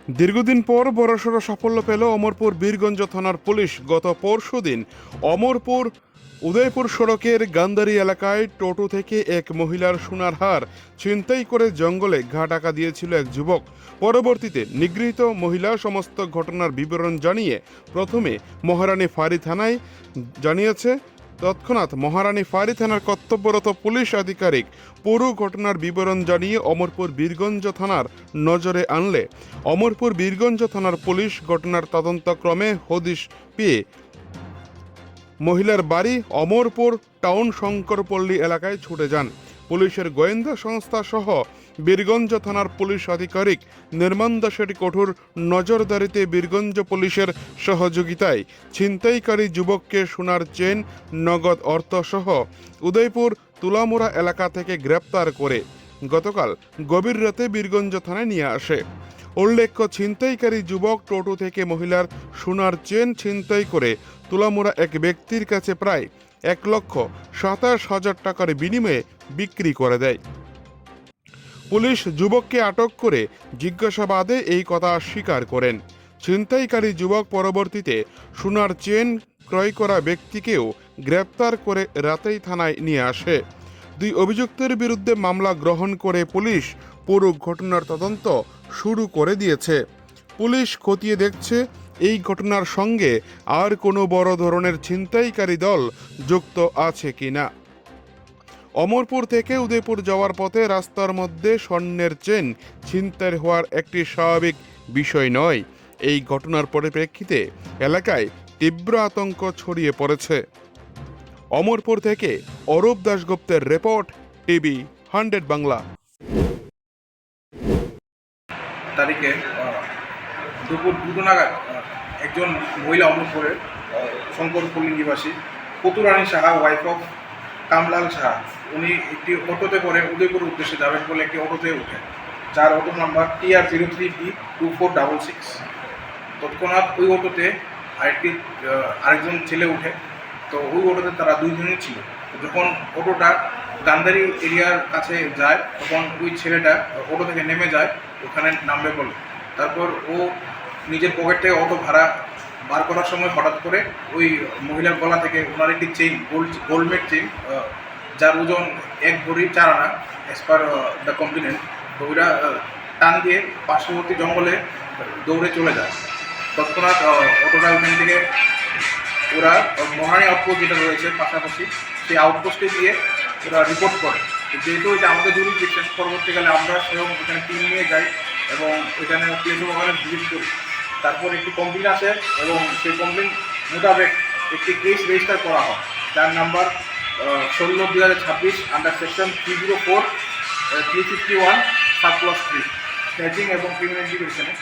দীর্ঘদিন পর বড়সড় সাফল্য পেল অমরপুর বীরগঞ্জ থানার পুলিশ। গত পরশুদিন অমরপুর উদয়পুর সড়কের গান্ধারী এলাকায় টোটো থেকে এক মহিলার সোনার হার ছিনতাই করে জঙ্গলে ঘা ডাকা দিয়েছিল এক যুবক। পরবর্তীতে নিগৃহীত মহিলা সমস্ত ঘটনার বিবরণ জানিয়ে প্রথমে মহারানী ফাঁড়ি থানায় জানিয়েছে। তৎক্ষণাৎ মহারানী ফাঁড়ি থানার কর্তব্যরত পুলিশ আধিকারিক পুরো ঘটনার বিবরণ জানিয়ে অমরপুর বীরগঞ্জ থানার নজরে আনলে অমরপুর বীরগঞ্জ থানার পুলিশ ঘটনার তদন্তক্রমে হদিশ পেয়ে মহিলার বাড়ি অমরপুর টাউন শঙ্করপল্লী এলাকায় ছুটে যান। পুলিশের গোয়েন্দা সংস্থা সহ বীরগঞ্জ থানার পুলিশ আধিকারিক নির্মাণ দাসের কঠোর নজরদারিতে বীরগঞ্জ পুলিশের সহযোগিতায় ছিনতাইকারী যুবককে সোনার চেন, নগদ অর্থসহ উদয়পুর তুলামোড়া এলাকা থেকে গ্রেপ্তার করে গতকাল গভীর রাতে বীরগঞ্জ থানায় নিয়ে আসে। উল্লেখ্য, ছিনতাইকারী যুবক টোটো থেকে মহিলার সোনার চেন ছিনতাই করে তুলামোড়া এক ব্যক্তির কাছে প্রায় 1,27,000 টাকার বিনিময়ে বিক্রি করে দেয়। পুলিশ যুবককে আটক করে জিজ্ঞাসাবাদে এই কথা স্বীকার করেন। ছিনতাইকারী যুবক পরবর্তীতে সোনার চেন ক্রয় করা ব্যক্তিকেও গ্রেপ্তার করে রাতেই থানায় নিয়ে আসে। দুই অভিযুক্তের বিরুদ্ধে মামলা গ্রহণ করে পুলিশ পুরো ঘটনার তদন্ত শুরু করে দিয়েছে। পুলিশ খতিয়ে দেখছে এই ঘটনার সঙ্গে আর কোনো বড় ধরনের ছিনতাইকারী দল যুক্ত আছে কিনা। অমরপুর থেকে উদয়পুর যাওয়ার পথে রাস্তার মধ্যে স্বর্ণের চেন ছিনতাই হওয়ার একটি স্বাভাবিক বিষয় নয়। এই ঘটনার পরিপ্রেক্ষিতে এলাকায় তীব্র আতঙ্ক ছড়িয়ে পড়েছে। অমরপুর থেকে অরূপ দাশগুপ্তের রিপোর্ট, টিভি 100 বাংলা। তারিখে দুপুর 2টো নাগাদ একজন মহিলা অমরপুরের শঙ্করপল্লী নিবাসী পতুরানী সাহা, ওয়াইফ অফ কামলাল সাহা, উনি একটি অটোতে করে উদয়পুরের উদ্দেশ্যে যাবেন বলে একটি অটোতে উঠেন, যার অটো নাম্বার TR03B2466। তৎক্ষণাৎ ওই অটোতে আরেকজন ছেলে উঠে। তো ওই অটোতে তারা দুইজনই ছিল। যখন অটোটা গান্ধারী এরিয়ার কাছে যায় তখন ওই ছেলেটা অটো থেকে নেমে যায়, ওখানে নামবে বলে। তারপর ও নিজের পকেট থেকে অটো ভাড়া বার করার সময় হঠাৎ করে ওই মহিলার গলা থেকে ওনার একটি চেইন, গোল্ডমেড চেইন, যার ওজন 1 ভরি 4 আনা অ্যাজ পার দ্য কমপ্লেনেন্ট, তো ওইটা টান দিয়ে পার্শ্ববর্তী জঙ্গলে দৌড়ে চলে যায়। তৎক্ষণাৎ অটোটা ওখান থেকে ওরা মহারানী আউটপোস্ট যেটা রয়েছে পাশাপাশি, সেই আউটপোস্টে গিয়ে ওরা রিপোর্ট করে। যেহেতু এটা আমাদের জুরিসডিকশন, পরবর্তীকালে আমরা সেরকম ওখানে টিম নিয়ে যাই এবং ওখানে প্লেস ওখানে ভিজিট করি। তারপর একটি কমপ্লেন আসে এবং সেই কমপ্লেন মোতাবেক একটি কেস রেজিস্টার করা হয়, যার number 16/2026 under section 304 351 sub clause 3 snatching এবং ক্রিমিনাল ইনভেস্টিগেশনে।